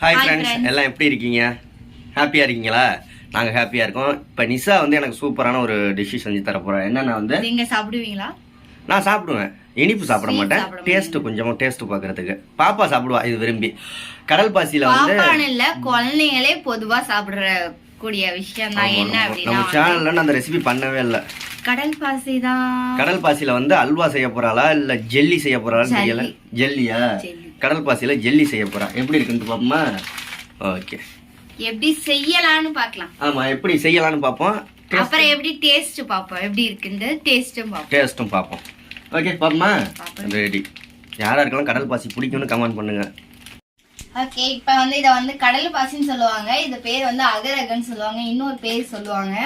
Hi friends, எல்லாம் எப்படி இருக்கீங்க? ஹாப்பியாக இருக்கீங்களா? நாங்கள் ஹாப்பியாக இருக்கோம். இப்போ நிஷா வந்து எனக்கு சூப்பரான ஒரு டிஷ் செஞ்சு தர போகிறேன். என்னென்ன வந்து நீங்கள் சாப்பிடுவீங்களா? நான் சாப்பிடுவேன். இனிப்பு சாப்பிட மாட்டேன். டேஸ்ட்டு கொஞ்சமாக டேஸ்ட்டு பார்க்குறதுக்கு. பாப்பா சாப்பிடுவா இது விரும்பி. கடல் பாசியில் வந்து இல்லை, குழந்தைங்களே பொதுவாக சாப்பிட்ற கூடிய விஷயம் தான். என்ன அப்படின்னா நம்ம சேனல்ல நான் அந்த ரெசிபி பண்ணவே இல்லை. கடல் பாசி தான். கடல் பாசியில் வந்து அல்வா செய்ய போகிறாளா இல்லை ஜெல்லி செய்ய போகிறாளான்னு தெரியல. ஜெல்லியா? கடல் பாசியில் ஜெல்லி செய்ய போகிறா. எப்படி இருக்குன்னு பார்ப்போமா? ஓகே, எப்படி செய்யலாம்னு பார்க்கலாம். ஆமா, எப்படி செய்யலாம்னு பார்ப்போம். அப்புறம் எப்படி டேஸ்ட் பார்ப்போம். எப்படி இருக்குன்னு டேஸ்ட்டும் பார்ப்போம். ஓகே, பாப்போமா? ரெடி. யாராருக்கெல்லாம் கடல் பாசி பிடிக்கும்னு கமெண்ட் பண்ணுங்க. ஓகே, இப்போ வந்து இதை வந்து கடல் பாசின்னு சொல்லுவாங்க. இது பேர் வந்து அகரகன்னு சொல்லுவாங்க. இன்னொரு பேர் சொல்லுவாங்க,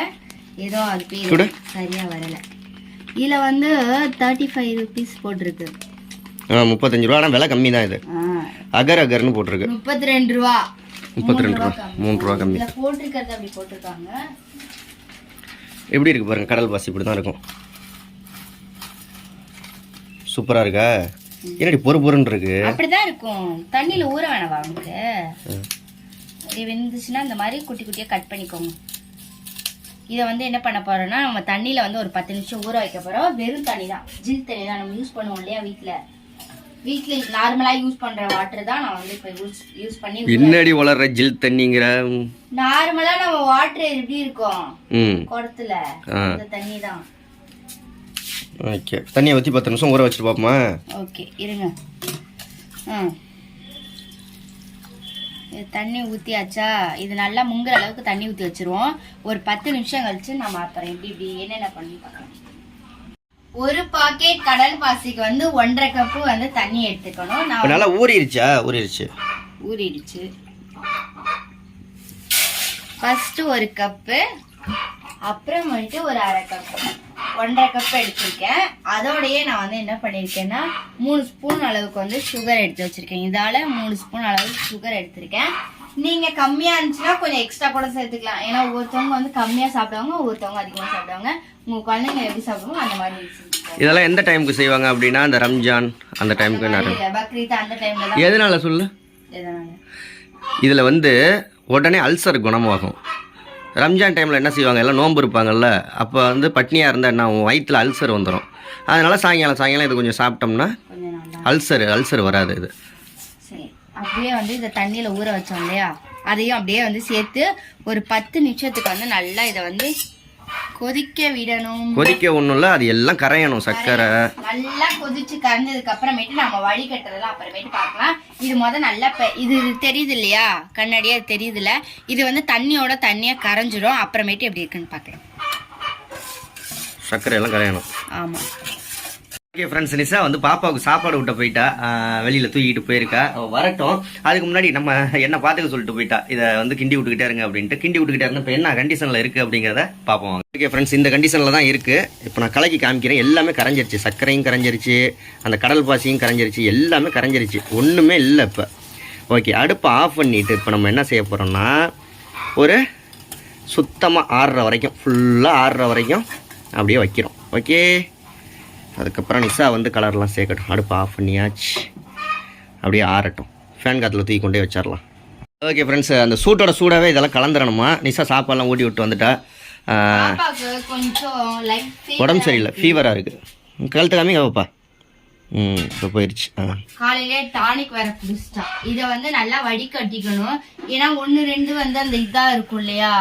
ஏதோ அது பேர் சரியா வரல. இதுல வந்து 35 rupees போட்டிருக்கு. 35 ரூபா. ஆனால் விலை கம்மி தான். இது அகர் அகர்னு போட்டிருக்கு. 32 ரூபா. 32 ரூபா, 3 ரூபா கம்மி. போட்டிருக்கிறது அப்படி போட்டிருக்காங்க. எப்படி இருக்கு பாருங்க. கடல் பாசி இப்படி தான் இருக்கும். சூப்பரா இருக்கா? என்னடி பொறுன்னு இருக்கு? அப்படிதான் இருக்கும். தண்ணியில ஊற வேணாம் உங்களுக்கு. இது வெந்துச்சுன்னா இந்த மாதிரி குட்டி குட்டியா கட் பண்ணிக்கோங்க. இதை வந்து என்ன பண்ண போறோம்னா, நம்ம தண்ணியில வந்து ஒரு 10 நிமிஷம் ஊற வைக்க போறோம். வெறும் தண்ணி தான், ஜில் தண்ணி தான். நம்ம யூஸ் பண்ணுவோம் இல்லையா வீட்ல நார்மலா யூஸ் பண்ற வாட்டர் தான் நான் வந்து இப்ப யூஸ் பண்ணி. என்னடி வளர்ற ஜில் தண்ணிங்கற? நார்மலா நம்ம வாட்டர் எப்படி இருக்கும் குடத்துல, அந்த தண்ணி தான். ஓகே, தண்ணியை ஊத்தி 10 நிமிஷம் ஊற வச்சிட்டு பாப்போமா? ஓகே, இருங்க. தண்ணி ஊற்றியாச்சா? இது நல்லா முங்குற அளவுக்கு தண்ணி ஊற்றி வச்சிருவோம். ஒரு 10 நிமிஷம் கழிச்சு நம்ம அப்புறம் இப்படி என்னென்ன பண்ணி பார்க்கலாம். ஒரு பாக்கெட் கடல் பாசிக்கு வந்து 1.5 கப்பு வந்து தண்ணி எடுத்துக்கணும். நான் நல்லா ஊறிடுச்சு. ஃபர்ஸ்ட் 1 கப்பு, அப்புறம் வந்துட்டு ஒரு 1/2 கப்பு, 1.5 கப்பு எடுத்திருக்கேன். அதோடயே நான் வந்து என்ன பண்ணிருக்கேன்னா 3 ஸ்பூன் அளவுக்கு வந்து சுகர் எடுத்து வச்சிருக்கேன். இதால 3 ஸ்பூன் அளவுக்கு சுகர் எடுத்திருக்கேன். நீங்க கம்மியா இருந்துச்சுன்னா கொஞ்சம் எக்ஸ்ட்ரா கூட சேர்த்துக்கலாம். ஏன்னா ஒவ்வொருத்தவங்க வந்து கம்மியா சாப்பிடுவாங்க, ஒவ்வொருத்தவங்க அதிகமா சாப்பிடுவாங்க. உங்க குழந்தைங்க எப்படி சாப்பிடுவாங்க அந்த மாதிரி. இதெல்லாம் எந்த டைமுக்கு செய்வாங்க அப்படின்னா, அந்த ரம்ஜான் அந்த டைமுக்கு, பக்ரீத் அந்த டைம்ல. எதனால சொல்லு? இதுல வந்து உடனே அல்சர் குணமாகும். ரம்ஜான் டைமில் என்ன செய்வாங்க, எல்லாம் நோன்பு இருப்பாங்கல்ல, அப்போ வந்து பட்னியாக இருந்தால் என்ன வயிற்றில் அல்சர் வந்துடும். அதனால் சாயங்காலம் இது கொஞ்சம் சாப்பிட்டோம்னா அல்சர் வராது. இது சரி, அப்படியே வந்து இதை தண்ணியில் ஊற வச்சோம் இல்லையா, அதையும் அப்படியே வந்து சேர்த்து ஒரு 10 நிமிஷத்துக்கு வந்து நல்லா இதை வந்து கொதிக்க விடணும். கொதிக்க ஒன்றும் இல்லை, அது எல்லாம் கரையணும். சர்க்கரை நல்லா கொதிச்சு கரைஞ்சதுக்கு அப்புறமேட்டு நம்ம வடிகட்டுறதெல்லாம் அப்புறமேட்டு பார்க்கலாம். இது நல்லா இது தெரியுது இல்லையா, கண்ணாடியா தெரியுதுல, இது வந்து தண்ணியோட தண்ணியா கரைஞ்சிடும். அப்புறமேட்டு எப்படி இருக்குன்னு பார்க்கலாம். சர்க்கரை எல்லாம் கரையணும். ஆமா. ஓகே ஃப்ரெண்ட்ஸ், நிஷா வந்து பாப்பாவுக்கு சாப்பாடு விட்ட போயிட்டா. வெளியில் தூக்கிட்டு போயிருக்கா. வரட்டும், அதுக்கு முன்னாடி நம்ம என்ன பார்த்துக்க சொல்லிட்டு போயிட்டா. இதை வந்து கிண்டி விட்டுக்கிட்டே இருங்க அப்படின்ட்டு. கிண்டி விட்டுக்கிட்டே இருந்தால் இப்போ என்ன கண்டிஷனில் இருக்குது அப்படிங்கிறத பார்ப்போம். ஓகே ஃப்ரெண்ட்ஸ், இந்த கண்டிஷனில் தான் இருக்குது. இப்போ நான் கலக்கி காமிக்கிறேன். எல்லாமே கரைஞ்சிருச்சு. சர்க்கரையும் கரைஞ்சிருச்சு, அந்த கடல் பாசியும் கரைஞ்சிருச்சு, எல்லாமே கரைஞ்சிருச்சு. ஒன்றுமே இல்லை இப்போ. ஓகே, அடுப்பை ஆஃப் பண்ணிவிட்டு இப்போ நம்ம என்ன செய்ய போகிறோம்னா, ஒரு சுத்தமாக ஆறுற வரைக்கும், ஃபுல்லாக ஆறுற வரைக்கும் அப்படியே வைக்கிறோம். ஓகே, அதுக்கப்புறம் நிஷா வந்து கலர்லாம் சேர்க்கட்டும். அடுப்பு ஆஃப் பண்ணியாச்சு, அப்படியே ஆறட்டும். ஃபேன் காற்றுல தூக்கி கொண்டே வச்சிடலாம். ஓகே ஃப்ரெண்ட்ஸ், அந்த சூடாகவே இதெல்லாம் கலந்துடணுமா. நிஷா சாப்பாடெல்லாம் ஊட்டி விட்டு வந்துட்டா. உடம்பு சரியில்லை, ஃபீவராக இருக்குது. கழுத்து காமிங்க பாப்பா. இப்போ போயிடுச்சு. காலையிலே டானிக் வேற குடிச்சிட்டா. இதை வந்து நல்லா வடிகட்டிக்கணும். ஏன்னா 1-2 வந்து அந்த இதாக இருக்கும் இல்லையா,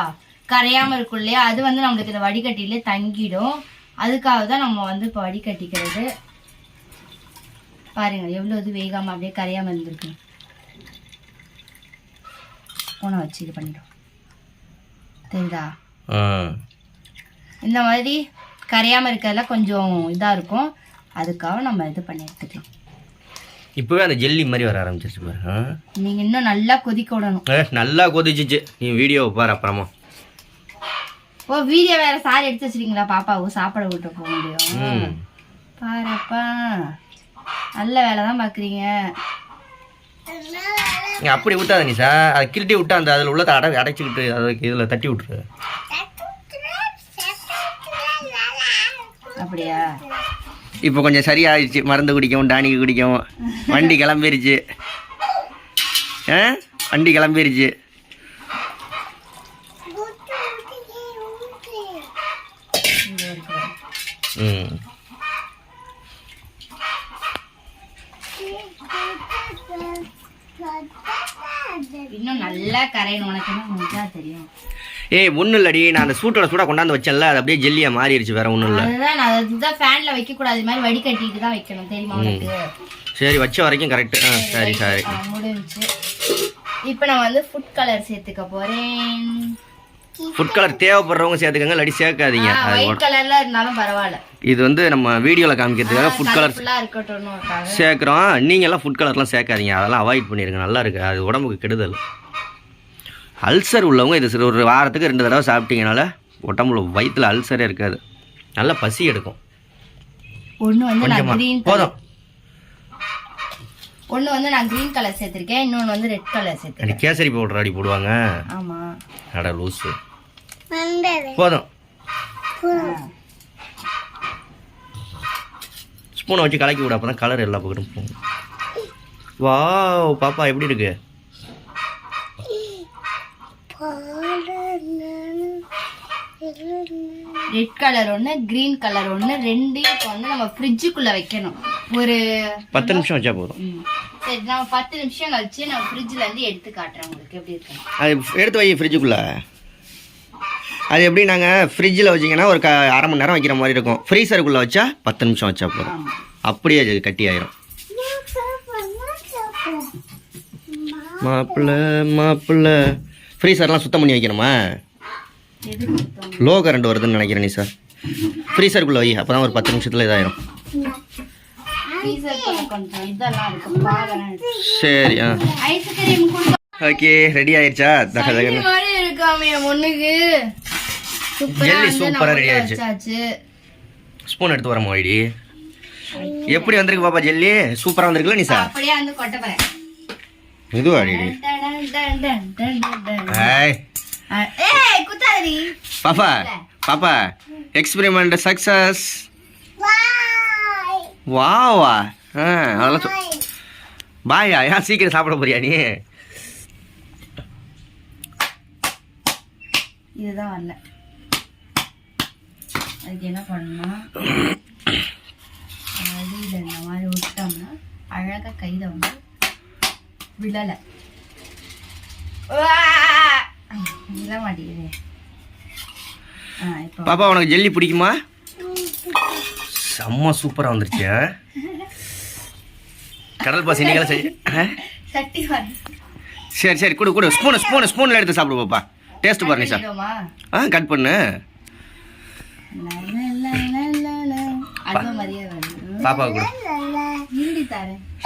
கரையாமல் இருக்கும் இல்லையா, அது வந்து நம்மளுக்கு இந்த வடிகட்டிலே தங்கிடும். அதுக்காக தான் நம்ம வந்து இப்போ வடிகட்டிக்கிறது. பாருங்க எவ்வளோ இது வேகாமல் அப்படியே கரையாமல் இருந்திருக்கு. போனை வச்சு இது பண்ணிடும், தெரியுதா? இந்த மாதிரி கரையாமல் இருக்கிறதுல கொஞ்சம் இதாக இருக்கும். அதுக்காக நம்ம இது பண்ணி எடுத்துக்கலாம். இப்போவே அந்த ஜெல்லி மாதிரி வர ஆரம்பிச்சிருச்சு பாரு. நீங்கள் இன்னும் நல்லா கொதிக்க விடணும். நல்லா கொதிச்சிச்சு. நீ வீடியோவை பாரு அப்புறமா. ஓ, வீடியோ வேற சாரி எடுத்து வச்சிருக்கீங்களா? பாப்பாவும் சாப்பாடு விட்டு போக முடியும். பாருப்பா, நல்ல வேலை தான் பாக்குறீங்க. அப்படி விட்டாத நிஷா, அதை கிள்ட்டி விட்டா அந்த அதில் உள்ளதை அடைச்சிக்கிட்டு அதுக்கு இதில் தட்டி விட்டுரு. அப்படியா? இப்போ கொஞ்சம் சரியாயிடுச்சு. மருந்து குடிக்கவும் டானிக்கு குடிக்கவும் வண்டி கிளம்பிருச்சு. வண்டி கிளம்பிருச்சு. இன்னும் நல்லா கரையணும். உனக்கு தெரியும். ஏய் ஒன்றும் இல்லடி, நான் அந்த சூட்டோட சூடாக கொண்டாந்து வச்சேன்ல, அது அப்படியே ஜெல்லியாக மாறிடுச்சு, வேற ஒன்றும் இல்லை. அதுதான் அதுதான் ஃபேன்ல வைக்க கூடாது, மாதிரி வடிகட்டிட்டு தான் வைக்கணும், தெரியுமா உனக்கு? சரி வச்ச வரைக்கும் கரெக்ட். சரி சரி முடிஞ்சுச்சு. இப்போ நான் வந்து ஃபுட் கலர் சேர்த்துக்க போறேன். ஃபுட் கலர் தேவைப்படுறவங்க சேர்த்துக்கங்க, இல்லாட்டி சேர்க்காதீங்க. ஒயிட் கலர்ல இருந்தாலும் பரவாயில்ல. இது வந்து நம்ம வீடியோல காமிக்கிறதுக்காக ஃபுட் கலர் சேர்க்குறோம். நீங்க எல்லாம் ஃபுட் கலர்லாம் சேர்க்காதீங்க, அதெல்லாம் அவாய்ட் பண்ணிருங்க. நல்லா இருக்கு, அது உடம்புக்கு கெடுதல். அல்சர் உள்ளவங்க இது ஒரு வாரத்துக்கு 2 தடவை சாப்பிட்டீங்கனால உடம்புல வயிற்றுல அல்சரே இருக்காது, நல்லா பசி எடுக்கும். போதும். ஒன்று வந்து நான் கிரீன் கலர் சேர்த்திருக்கேன், இன்னொன்று வந்து ரெட் கலர் சேர்த்திருக்கேன். கேசரி பவுடர் அடி போடுவாங்க. ஆமா. அட லூசு. போதும். ஸ்பூனை வச்சு கலக்கி விட, அப்பதான் கலர் எல்லா பக்கமும் போகும். வாவ் பாப்பா எப்படி இருக்கு? ரெட் கலர் ஒன்று, கிரீன் கலர் ஒன்று, ரெண்டையும் இப்போ வந்து நம்ம ஃப்ரிட்ஜுக்குள்ள வைக்கணும். ஒரு 10 நிமிஷம் வச்சா போதும். சரி, நம்ம 10 நிமிஷம் கழிச்சு நான் ஃப்ரிட்ஜ்ல இருந்து எடுத்து காட்டுறேன் உங்களுக்கு எப்படி இருக்கு. அது எடுத்து வை ஃப்ரிட்ஜுக்குள்ள. அது எப்படி நாங்கள் ஃப்ரிட்ஜில் வச்சிங்கன்னா ஒரு அரை மணி நேரம் வைக்கிற மாதிரி இருக்கும். ஃப்ரீசருக்குள்ளே வச்சா 10 நிமிஷம் வச்சா போதும், அப்படியே அது கட்டி ஆயிரும். மாப்பிள்ள ஃப்ரீசர்லாம் சுத்தம் பண்ணி வைக்கணுமா? லோ கரண்ட் வருதுன்னு நினைக்கிறேன் நீ சார். ஃப்ரீசருக்குள்ளே வை, அப்போ தான் ஒரு 10 நிமிஷத்தில் இதாயிரும். சரி ஓகே, ரெடி ஆயிடுச்சா? ஜெல்லி சூப்பரா ரெடி ஆயிடுச்சு. ஸ்பூன் எடுத்து வர மோடி. எப்படி வந்திருக்கு பாப்பா ஜெல்லி? சூப்பரா வந்திருக்குல நிஷா? அப்படியே வந்து கொட்ட போறேன். இதுவா அடி? ஏய் குத்தாரி. பாப்பா பாப்பா எக்ஸ்பெரிமெண்ட் சக்சஸ். வாவா. அதெல்லாம் பாயா. ஏன் சீக்கிரம் சாப்பிட போறியா நீ? இதுதான் வரல. அதுக்கு என்ன பண்ணணும்னா அடியில் இந்த மாதிரி விட்டோம்னா அழகாக கையில் வந்து விடலை. விட மாட்டேங்குது. பாப்பா உனக்கு ஜெல்லி பிடிக்குமா? செம்ம சூப்பராக வந்துருச்சு. கடல் பாசி நீங்களும் சட்டி. சரி சரி கொடு கொடு. ஸ்பூனில் எடுத்து சாப்பிடு பாப்பா. டேஸ்ட் பாரு நிஷா. கட் பண்ணு. பாப்பாவுக்கு கொடு.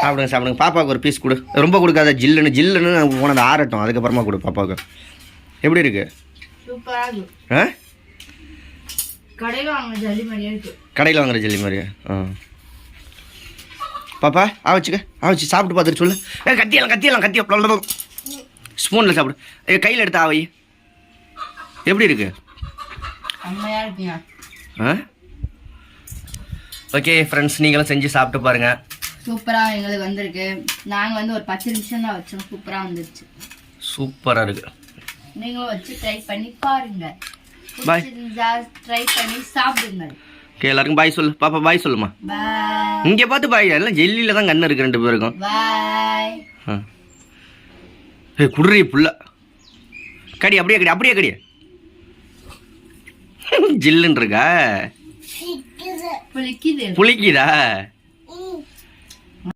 சாப்பிடுங்க. பாப்பாவுக்கு ஒரு பீஸ் கொடு. ரொம்ப கொடுக்காத, ஜில்லுன்னு போனது ஆறட்டும், அதுக்கப்புறமா கொடு பாப்பாவுக்கு. எப்படி இருக்கு? கடையில் வாங்குற ஜெல்லி மாதிரியா? பாப்பா ஆவச்சு சாப்பிட்டு பார்த்துட்டு சொல்லு. கத்தியெல்லாம் ஸ்பூனில் சாப்பிடு. கையில் எடுத்து ஆவை. எப்படி இருக்கு? ஓகே ஃப்ரெண்ட்ஸ், நீங்களும் செஞ்சு சாப்பிட்டு பாருங்க. சூப்பராக எங்களுக்கு வந்திருக்கு. நாங்கள் வந்து ஒரு 10 நிமிஷம் தான் வச்சோம், சூப்பராக வந்துருச்சு. சூப்பராக இருக்கு. நீங்களும் வச்சு ட்ரை பண்ணி பாருங்க. பாய். ட்ரை பண்ணி சாப்பிடுங்க. ஓகே எல்லாருக்கும் பாய் சொல்லு. பாப்பா பாய் சொல்லுமா. பாய். இங்கே பார்த்து பாய். எல்லாம் ஜெல்லியில் தான் கண்ணு இருக்கு 2 பேருக்கும். பாய். குடுறி புள்ள கடி. அப்படியே கடி. ஜில்லுன்னு இருக்கா? புளிக்குதா?